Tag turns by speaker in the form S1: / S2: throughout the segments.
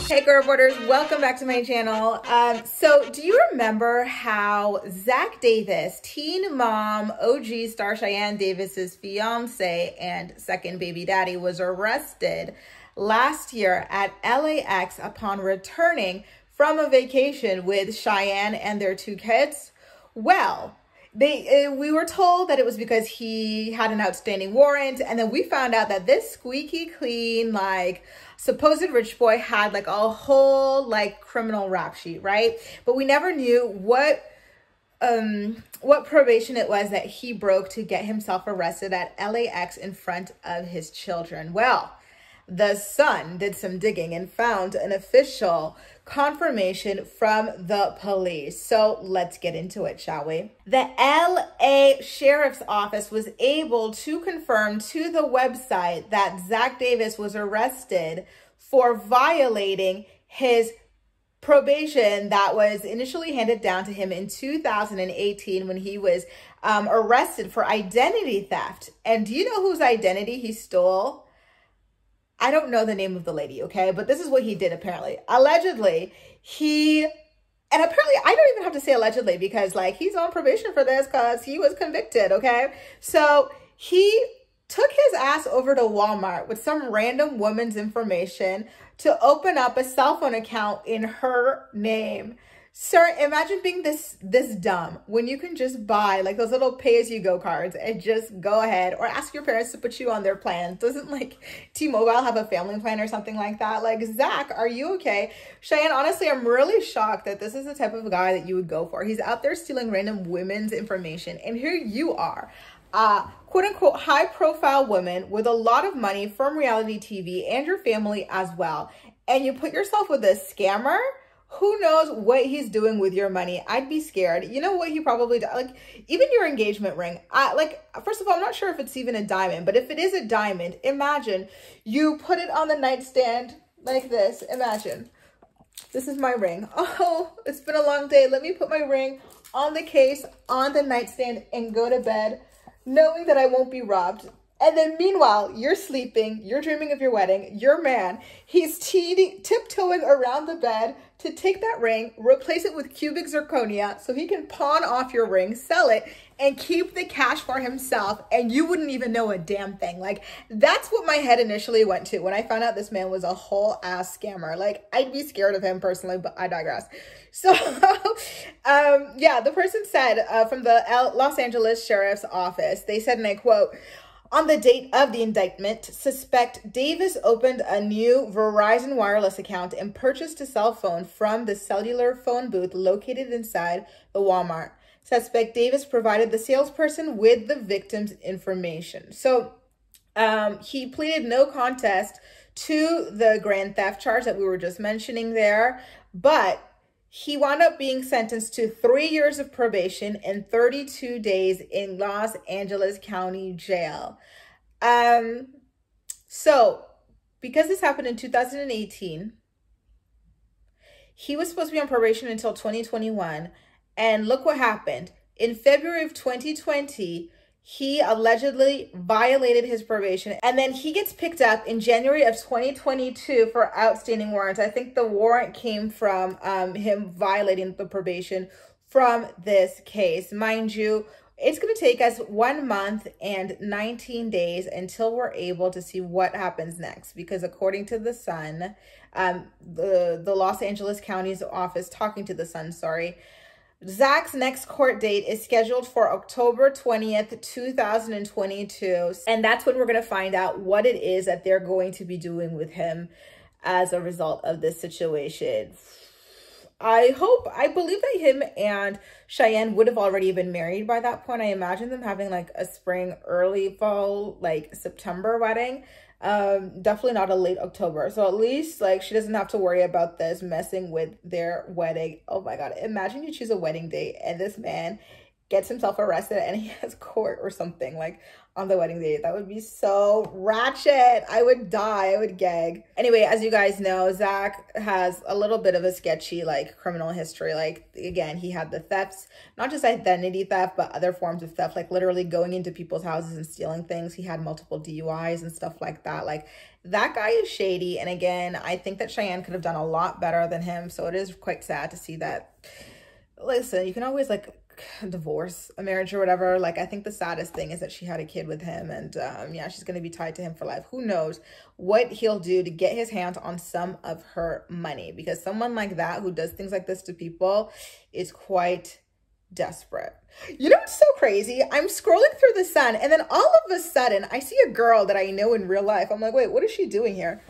S1: Hey girl reporters, welcome back to my channel. So do you remember how Zach Davis, teen mom, OG star Cheyenne Davis's fiance and second baby daddy, was arrested last year at LAX upon returning from a vacation with Cheyenne and their two kids? Well, we were told that it was because he had an outstanding warrant, and then we found out that this squeaky clean, like, supposed rich boy had like a whole like criminal rap sheet, right? But we never knew what probation it was that he broke to get himself arrested at LAX in front of his children. Well, the Sun did some digging and found an official confirmation from the police. So let's get into it, shall we? The LA Sheriff's Office was able to confirm to the website that Zach Davis was arrested for violating his probation that was initially handed down to him in 2018 when he was arrested for identity theft. And do you know whose identity he stole? I don't know the name of the lady, okay? But this is what he did apparently. Allegedly, and apparently I don't even have to say allegedly because like he's on probation for this because he was convicted, okay? So he took his ass over to Walmart with some random woman's information to open up a cell phone account in her name. Sir, imagine being this dumb when you can just buy like those little pay-as-you-go cards and just go ahead or ask your parents to put you on their plan. Doesn't like T-Mobile have a family plan or something like that? Like, Zach, are you okay? Cheyenne, honestly, I'm really shocked that this is the type of guy that you would go for. He's out there stealing random women's information, and here you are, quote-unquote high-profile woman with a lot of money from reality TV and your family as well, and you put yourself with a scammer? Who knows what he's doing with your money? I'd be scared. You know what he probably does? Like, even your engagement ring. First of all, I'm not sure if it's even a diamond, but if it is a diamond, imagine you put it on the nightstand like this. Imagine. This is my ring. Oh, it's been a long day. Let me put my ring on the case, on the nightstand, and go to bed, knowing that I won't be robbed. And then meanwhile, you're sleeping, you're dreaming of your wedding, your man, he's tiptoeing around the bed to take that ring, replace it with cubic zirconia so he can pawn off your ring, sell it, and keep the cash for himself, and you wouldn't even know a damn thing. Like, that's what my head initially went to when I found out this man was a whole ass scammer. Like, I'd be scared of him personally, but I digress. So, yeah, the person said from the Los Angeles Sheriff's Office, they said, and I quote, "On the date of the indictment, suspect Davis opened a new Verizon wireless account and purchased a cell phone from the cellular phone booth located inside the Walmart. Suspect Davis provided the salesperson with the victim's information." So he pleaded no contest to the grand theft charge that we were just mentioning there, but he wound up being sentenced to 3 years of probation and 32 days in Los Angeles County Jail. So because this happened in 2018, he was supposed to be on probation until 2021. And look what happened. In February of 2020, he allegedly violated his probation, and then he gets picked up in January of 2022 for outstanding warrants. I think the warrant came from him violating the probation from this case. Mind you, it's going to take us 1 month and 19 days until we're able to see what happens next, because according to the Sun, the Los Angeles County's office talking to the Sun, sorry, Zach's next court date is scheduled for October 20th, 2022. And that's when we're going to find out what it is that they're going to be doing with him as a result of this situation. I believe that him and Cheyenne would have already been married by that point. I imagine them having like a spring, early fall, like September wedding. Definitely not a late October. So at least like she doesn't have to worry about this messing with their wedding. Oh my God. Imagine you choose a wedding date and this man gets himself arrested and he has court or something. Like, on the wedding date. That would be so ratchet. I would die. I would gag. Anyway, as you guys know, Zach has a little bit of a sketchy like criminal history. Like, again, he had the thefts, not just identity theft, but other forms of theft, like literally going into people's houses and stealing things. He had multiple DUIs and stuff like that. Like, that guy is shady. And again, I think that Cheyenne could have done a lot better than him. So it is quite sad to see that. Listen, you can always like divorce a marriage or whatever. Like, I think the saddest thing is that she had a kid with him, and yeah, she's going to be tied to him for life. Who knows what he'll do to get his hands on some of her money, because someone like that who does things like this to people is quite desperate. You know what's so crazy? I'm scrolling through the Sun, and then all of a sudden I see a girl that I know in real life. I'm like, wait, what is she doing here?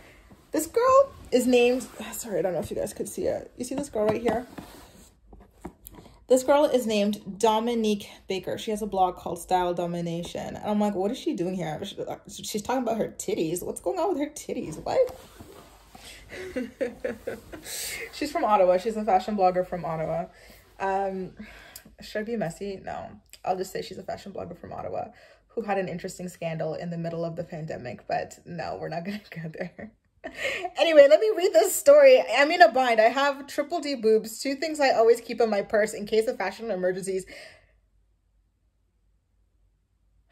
S1: This girl is named, sorry, I don't know if you guys could see it. You see this girl right here? This girl is named Dominique Baker. She has a blog called Style Domination. And I'm like, what is she doing here? She's talking about her titties. What's going on with her titties? What? She's from Ottawa. She's a fashion blogger from Ottawa. Should I be messy? No. I'll just say she's a fashion blogger from Ottawa who had an interesting scandal in the middle of the pandemic. But no, we're not going to go there. Anyway, let me read this story. I'm in a bind. I have triple D boobs, 2 things I always keep in my purse in case of fashion emergencies.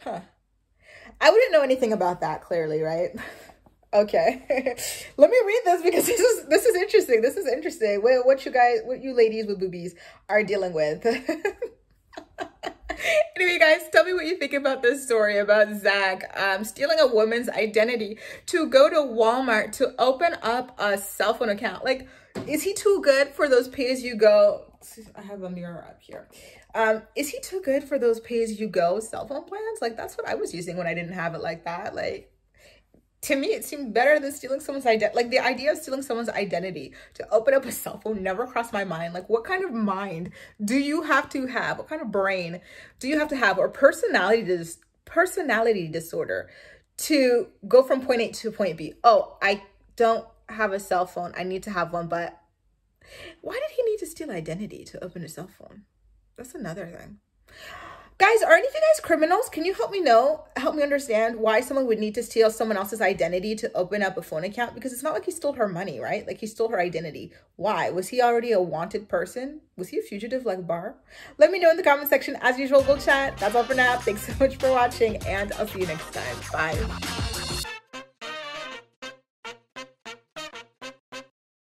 S1: Huh. I wouldn't know anything about that, clearly, right? Okay. Let me read this because this is interesting. This is interesting. What you ladies with boobies are dealing with. Anyway, guys, tell me what you think about this story about Zach stealing a woman's identity to go to Walmart to open up a cell phone account. Like, is he too good for those pay-as-you-go? I have a mirror up here. Is he too good for those pay-as-you-go cell phone plans? Like, that's what I was using when I didn't have it like that. Like, to me, it seemed better than stealing someone's identity. Like, the idea of stealing someone's identity to open up a cell phone never crossed my mind. Like, what kind of mind do you have to have? What kind of brain do you have to have? Or personality disorder to go from point A to point B? Oh, I don't have a cell phone. I need to have one. But why did he need to steal identity to open a cell phone? That's another thing. Guys, are any of you guys criminals? Can you help me understand why someone would need to steal someone else's identity to open up a phone account? Because it's not like he stole her money, right? Like, he stole her identity. Why? Was he already a wanted person? Was he a fugitive like Barr? Let me know in the comment section. As usual, we'll chat. That's all for now. Thanks so much for watching, and I'll see you next time. Bye.